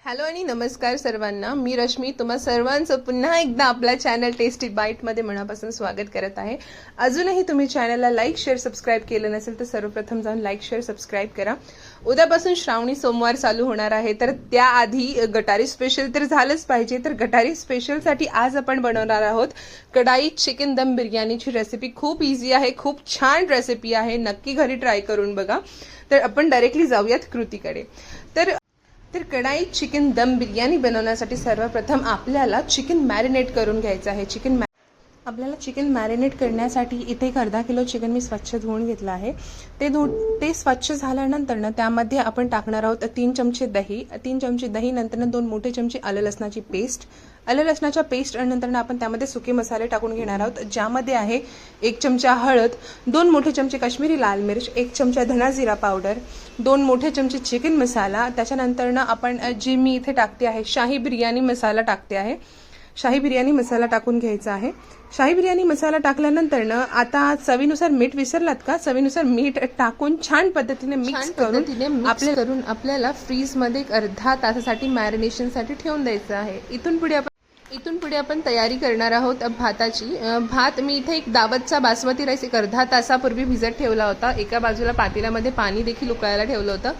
Hello आणि नमस्कार सर्वांना. मी रश्मी तुम्हा सर्वांचं पुन्हा एकदा आपल्या चॅनल टेस्टी बाईटमध्ये मनापासून स्वागत करत आहे. अजूनही तुम्ही चॅनलला लाईक शेअर सबस्क्राईब केलं नसेल तर सर्वप्रथम जाऊन लाईक शेअर सबस्क्राईब करा. उद्यापासून श्रावणी सोमवार चालू होणार आहे, तर त्याआधी गटारी स्पेशल तर झालंच पाहिजे. तर गटारी स्पेशलसाठी आज आपण बनवणार आहोत कढाई चिकन दम बिर्याणीची रेसिपी. खूप इझी आहे, खूप छान रेसिपी आहे, नक्की घरी ट्राय करून बघा. तर आपण डायरेक्टली जाऊयात कृतीकडे. तर कढाई चिकन दम बिर्याणी बनवण्यासाठी सर्वप्रथम आपल्याला चिकन मॅरिनेट करून घ्यायचं आहे. आपल्याला चिकन मॅरिनेट करण्यासाठी इथे एक अर्धा किलो चिकन मी स्वच्छ धुवून घेतलं आहे. ते स्वच्छ झाल्यानंतर त्यामध्ये आपण टाकणार आहोत 3 चमचे दही. 3 चमचे दही नंतर 2 मोठे चमचे आलं लसणाची पेस्ट. आलं लसणाच्या पेस्ट नंतर आपण त्यामध्ये सुके मसाले टाकून घेणार आहोत, ज्यामध्ये आहे 1 चमचा हळद, 2 मोठे चमचे काश्मीरी लाल मिर्च, 1 चमचा धना जिरा पावडर, 2 मोठे चमचे चिकन मसाला. त्याच्यानंतर आपण जे मी इथे टाकते आहे शाही बिर्याणी मसाला टाकते आहे. शाही बिर्याणी मसाला टाकून घ्यायचा आहे. शाही बिर्याणी मसाला टाकल्यानंतर आता चवीनुसार मीठ विसरलात का? चवीनुसार मीठ टाकून छान पद्धतीने मिक्स करून आपल्याला फ्रीजमध्ये अर्धा तासासाठी मॅरिनेशनसाठी ठेवून द्यायचं आहे. इथून पुढे आपण तयारी करणार आहोत भाताची. भात मी इथे एक दावतचा बासमती राईस एक अर्धा तासापूर्वी भिजत ठेवला होता. एका बाजूला पातेल्यामध्ये पाणी देखील उकळायला ठेवलं होतं.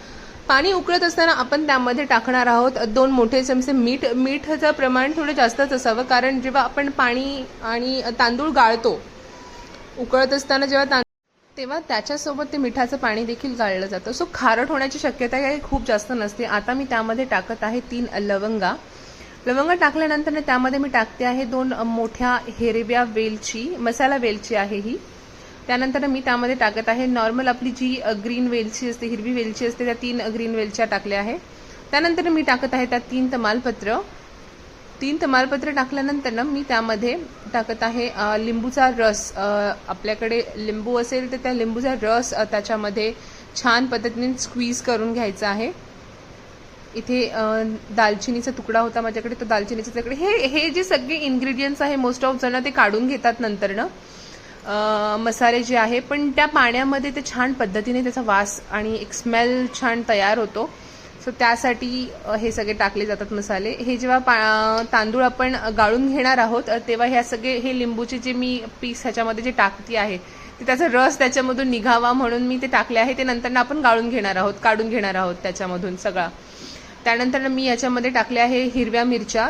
पाणी उकळत असताना आपण त्यामध्ये टाकणार आहोत 2 मोठे चमचे मीठ. मिठाचं प्रमाण थोडं जास्तच असावं, कारण जेव्हा आपण पाणी आणि तांदूळ गाळतो उकळत असताना तेव्हा त्याच्यासोबत ते मिठाचं पाणी देखील गाळलं जातं. सो खारट होण्याची शक्यता काही खूप जास्त नसते. आता मी त्यामध्ये टाकत आहे 3 लवंगा. टाकल्यानंतर त्यामध्ये मी टाकते आहे 2 मोठ्या हिरव्या वेलची, मसाला वेलची आहे ही. त्यानंतर मी त्यामध्ये टाकत आहे नॉर्मल आपली जी ग्रीन वेलची असते, हिरवी वेलची असते, त्या 3 ग्रीन वेलच्या टाकल्या आहे. त्यानंतर मी टाकत आहे त्यात 3 तमालपत्र. 3 तमालपत्र टाकल्यानंतर मी त्यामध्ये टाकत आहे लिंबूचा रस. आपल्याकडे लिंबू असेल तर त्या लिंबूचा रस त्याच्यामध्ये छान पद्धतीने स्क्वीज करून घ्यायचा आहे. इथे दालचिनीचा तुकडा होता माझ्याकडे, तो दालचिनीचा तुकडा. हे जे सगळे इन्ग्रेडियंट्स आहे मोस्ट ऑफ जण ते काढून घेतात नंतर मसाले जे आहे, पण त्या पाण्यामध्ये ते छान पद्धतीने त्याचा वास आणि एक स्मेल छान तयार होतो. सो त्यासाठी हे सगळे टाकले जातात मसाले. हे जेव्हा तांदूळ आपण गाळून घेणार आहोत तेव्हा हे लिंबूचे जे मी पीस ह्याच्यामध्ये जे टाकते आहे ते त्याचा रस त्याच्यामधून निघावा म्हणून मी ते टाकले आहे. ते नंतर आपण काढून घेणार आहोत त्याच्यामधून सगळा. त्यानंतर मी याच्यामध्ये टाकले आहे हिरव्या मिरच्या.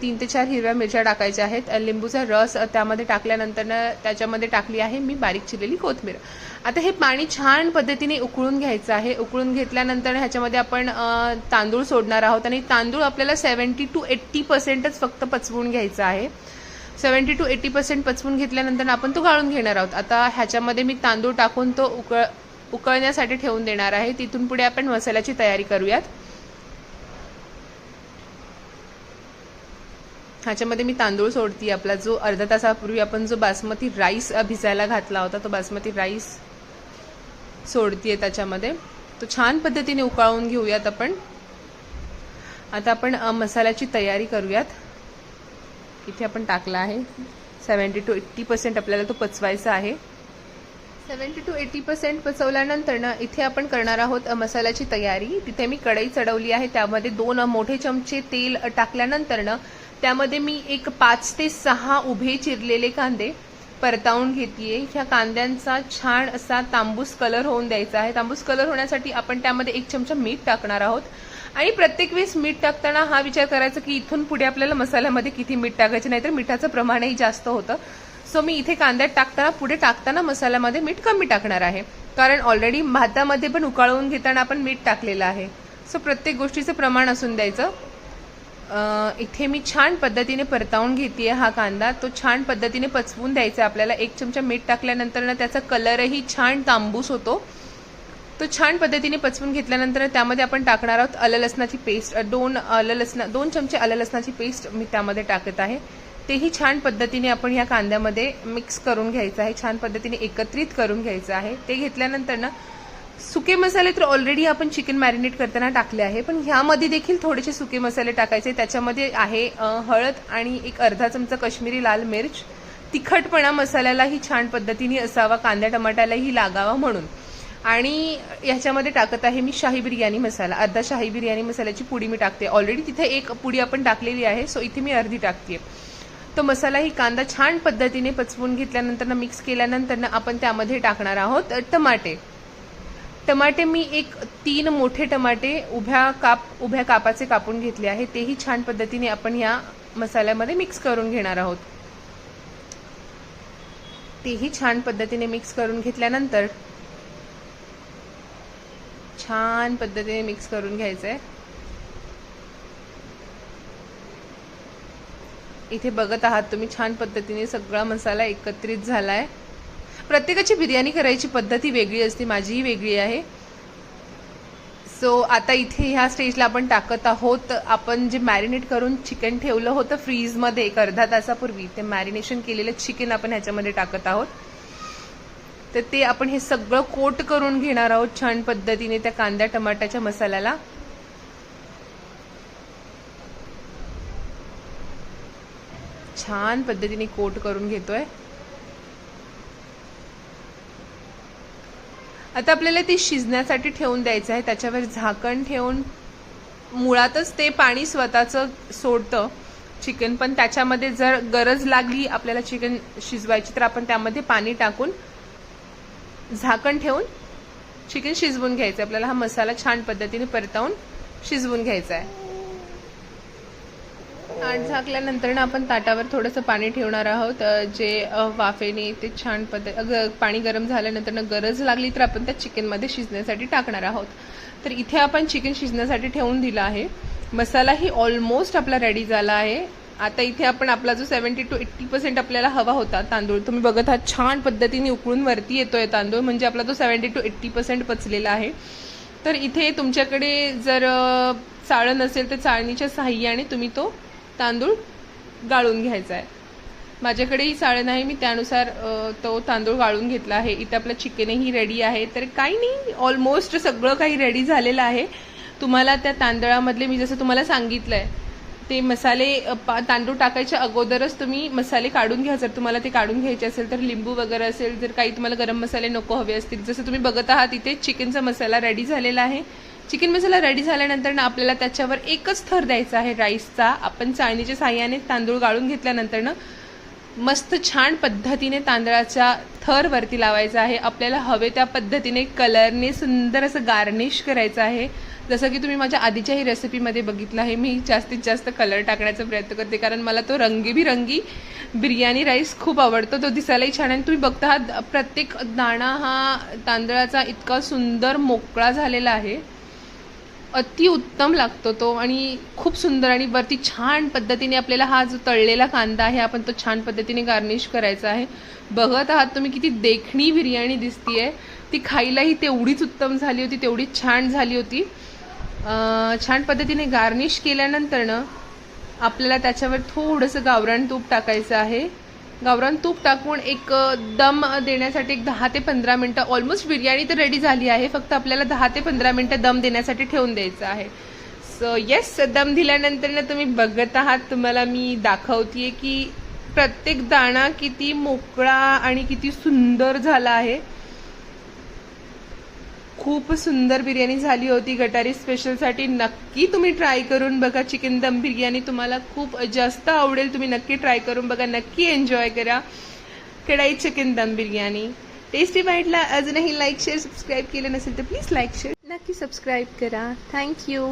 3 ते 4 हिरव्या मिरच्या टाकायच्या आहेत. लिंबूचा रस त्यामध्ये टाकल्यानंतर त्याच्यामध्ये टाकली आहे मी बारीक चिरलेली कोथिंबीर. आता हे पाणी छान पद्धतीने उकळून घ्यायचं आहे. उकळून घेतल्यानंतर ह्याच्यामध्ये आपण तांदूळ सोडणार आहोत आणि तांदूळ आपल्याला 70 to 80% फक्त पचवून घ्यायचा आहे. 70 to 80% पचवून घेतल्यानंतर आपण तो गाळून घेणार आहोत. आता ह्याच्यामध्ये मी तांदूळ टाकून तो उकळण्यासाठी ठेवून देणार आहे. तिथून पुढे आपण मसाल्याची तयारी करूयात. ह्याच्यामध्ये मी तांदूळ सोडते. आपला जो अर्धा तासापूर्वी आपण जो बासमती राईस भिजायला घातला होता तो बासमती राईस सोडते त्याच्यामध्ये. तो छान पद्धतीने उकळवून घेऊयात आपण. आता आपण मसाल्याची तयारी करूयात. इथे आपण टाकला आहे 70 to 80% आपल्याला तो पचवायचा आहे. 70 to 80% पचवल्यानंतर इथे आपण करणार आहोत मसाल्याची तयारी. तिथे मी कढई चढवली आहे. त्यामध्ये 2 मोठे चमचे तेल टाकल्यानंतर त्यामध्ये मी एक 5 ते 6 उभे चिरलेले कांदे परतावून घेतलीये. ह्या कांद्यांचा छान असा तांबूस कलर होऊन द्यायचा आहे. तांबूस कलर होण्यासाठी आपण त्यामध्ये 1 चमचा मीठ टाकणार आहोत. आणि प्रत्येक वेळेस मीठ टाकताना हा विचार करायचा की इथून पुढे आपल्याला मसाल्यामध्ये किती मीठ टाकायचे, नाहीतर मिठाचं प्रमाणही जास्त होतं. सो मी इथे कांद्यात पुढे टाकताना मसाल्यामध्ये मीठ कमी टाकणार आहे, कारण ऑलरेडी भातामध्ये पण उकळवून घेताना आपण मीठ टाकलेलं आहे. सो प्रत्येक गोष्टीचं प्रमाण असून द्यायचं. इथे मी छान पद्धतीने परतावून घेते हा कांदा. तो छान पद्धतीने पचवून द्यायचा आपल्याला. 1 चमचा मीठ टाकल्यानंतर त्याचा कलरही छान तांबूस होतो. तो छान पद्धतीने पचवून घेतल्यानंतर त्यामध्ये आपण टाकणार आहोत आलं लसणाची पेस्ट. 2 चमचे आलं लसणाची पेस्ट मी त्यामध्ये टाकत आहे. तेही छान पद्धतीने आपण या कांद्यामध्ये मिक्स करून घ्यायचं आहे, छान पद्धतीने एकत्रित करून घ्यायचं आहे. ते घेतल्यानंतर सुके मसाले तर ऑलरेडी आपण चिकन मॅरिनेट करताना टाकले आहे, पण ह्यामध्ये देखील थोडेसे सुके मसाले टाकायचे. त्याच्यामध्ये आहे हळद आणि एक अर्धा चमचा काश्मीरी लाल मिर्च. तिखटपणा मसाल्यालाही छान पद्धतीने असावा, कांद्या टमाट्यालाही लागावा म्हणून. आणि ह्याच्यामध्ये टाकत आहे मी शाही बिर्याणी मसाला. अर्धा शाही बिर्याणी मसाल्याची पुडी मी टाकते. ऑलरेडी तिथे एक पुडी आपण टाकलेली आहे, सो इथे मी अर्धी टाकते. तो मसाला ही कांदा छान पद्धतीने पचवून घेतल्यानंतर मिक्स केल्यानंतर आपण त्यामध्ये टाकणार आहोत टमाटे. टमाटे मी 3 मोठे टमाटे उभ्या कापाचे कापून घेतले आहे. तेही छान पद्धतीने आपण या मसाल्यामध्ये मिक्स करून घेणार आहोत. तेही छान पद्धतीने मिक्स करून घेतल्यानंतर छान पद्धतीने मिक्स करून घ्यायचं आहे. इथे बघत आहात तुम्ही छान पद्धतीने सगळा मसाला एकत्रित झालाय. प्रत्येकाची बिर्याणी करायची पद्धती वेगळी असते, माझीही वेगळी आहे. सो आता इथे ह्या स्टेजला आपण टाकत आहोत आपण जे मॅरिनेट करून चिकन ठेवलं होतं फ्रीजमध्ये एक अर्धा तासापूर्वी, ते मॅरिनेशन केलेलं चिकन आपण ह्याच्यामध्ये टाकत आहोत. तर ते आपण हे सगळं कोट करून घेणार आहोत छान पद्धतीने त्या कांदा टमाट्याच्या मसाल्याला. छान पद्धतीने कोट करून घेतोय. आता आपल्याला ती शिजण्यासाठी ठेवून द्यायचं आहे. त्याच्यावर झाकण ठेवून मुळातच ते पाणी स्वतःचं सोडतं चिकन, पण त्याच्यामध्ये जर गरज लागली आपल्याला चिकन शिजवायची तर आपण त्यामध्ये पाणी टाकून झाकण ठेवून चिकन शिजवून घ्यायचं. आपल्याला हा मसाला छान पद्धतीने परतवून शिजवून घ्यायचा आहे. आणि झाकल्यानंतर आपण ताटावर थोडंसं पाणी ठेवणार आहोत जे वाफेने ते छान पाणी गरम झाल्यानंतर गरज लागली तर आपण त्या चिकनमध्ये शिजण्यासाठी टाकणार आहोत. तर इथे आपण चिकन शिजण्यासाठी ठेवून दिलं आहे. मसालाही ऑलमोस्ट आपला रेडी झाला आहे. आता इथे आपण आपला जो 70 to 80% आपल्याला हवा होता तांदूळ, तुम्ही बघत आहात छान पद्धतीने उकळून वरती येतोय तांदूळ, म्हणजे आपला तो 70 to 80% पचलेला आहे. तर इथे तुमच्याकडे जर चाळण नसेल तर चाळणीच्या साहाय्याने तुम्ही तो तांदूळ गाळून घ्यायचा आहे. माझ्याकडेही चाळण आहे, मी त्यानुसार तो तांदूळ गाळून घेतला आहे. इथे आपलं चिकनही रेडी आहे. तर काही नाही, ऑलमोस्ट सगळं काही रेडी झालेलं आहे. तुम्हाला त्या तांदळामधले मी जसं तुम्हाला सांगितलंय ते मसाले तांदूळ टाकायच्या अगोदरच तुम्ही मसाले काढून घ्या. जर तुम्हाला ते काढून घ्यायचे असेल तर लिंबू वगैरे असेल, जर काही तुम्हाला गरम मसाले नको हवे असतील. जसं तुम्ही बघत आहात इथे चिकनचा मसाला रेडी झालेला आहे. चिकन मसाला रेडी झाल्यानंतर ना आपल्याला त्याच्यावर एकच थर द्यायचा आहे राईसचा. आपण चाळणीच्या साहाय्याने तांदूळ गाळून घेतल्यानंतर ना मस्त छान पद्धतीने तांदळाचा थर वरती लावायचा आहे. आपल्याला हवे त्या पद्धतीने कलरने सुंदर असं गार्निश करायचं आहे. जसं की तुम्ही माझ्या आधीच्याही रेसिपीमध्ये बघितलं आहे, मी जास्तीत जास्त कलर टाकण्याचा प्रयत्न करते कारण मला तो रंगीबिरंगी बिर्याणी राईस खूप आवडतो. तो दिसायलाही छान आहे. तुम्ही बघता आहात प्रत्येक दाणा हा तांदळाचा इतका सुंदर मोकळा झालेला आहे, अति उत्तम लागतो तो आणि खूप सुंदर. आणि वरती छान पद्धतीने आपल्याला हा जो तळलेला कांदा आहे आपण तो छान पद्धतीने गार्निश करायचा आहे. बघत आहात तुम्ही किती देखणी बिर्याणी दिसतीये. ती खायलाही तेवढीच उत्तम झाली होती, तेवढीच छान झाली होती. छान पद्धतीने गार्निश केल्यानंतर ना आपल्याला त्याच्यावर थोडंसं गावरान तूप टाकायचं आहे. गावरान तूप टाकून एक दम देण्यासाठी 10 ते 15 मिनटं, ऑलमोस्ट बिर्याणी तर रेडी झाली आहे, फक्त आपल्याला 10 ते 15 मिनटं दम देण्यासाठी ठेवून द्यायचं आहे. सो येस, दम दिल्यानंतर ना तुम्ही बघत आहात, तुम्हाला मी दाखवतेय की प्रत्येक दाणा किती मोकळा आणि किती सुंदर झाला आहे. खूप सुंदर बिर्याणी झाली होती. गटारी स्पेशलसाठी नक्की तुम्ही ट्राय करून बघा. चिकन दम बिर्याणी तुम्हाला खूप जास्त आवडेल. तुम्ही नक्की ट्राय करून बघा, नक्की एन्जॉय करा कढाई चिकन दम बिर्याणी. टेस्टी बाईटला अजूनही लाईक शेअर सबस्क्राईब केलं नसेल तर प्लीज लाईक शेअर नक्की सबस्क्राईब करा. थँक्यू.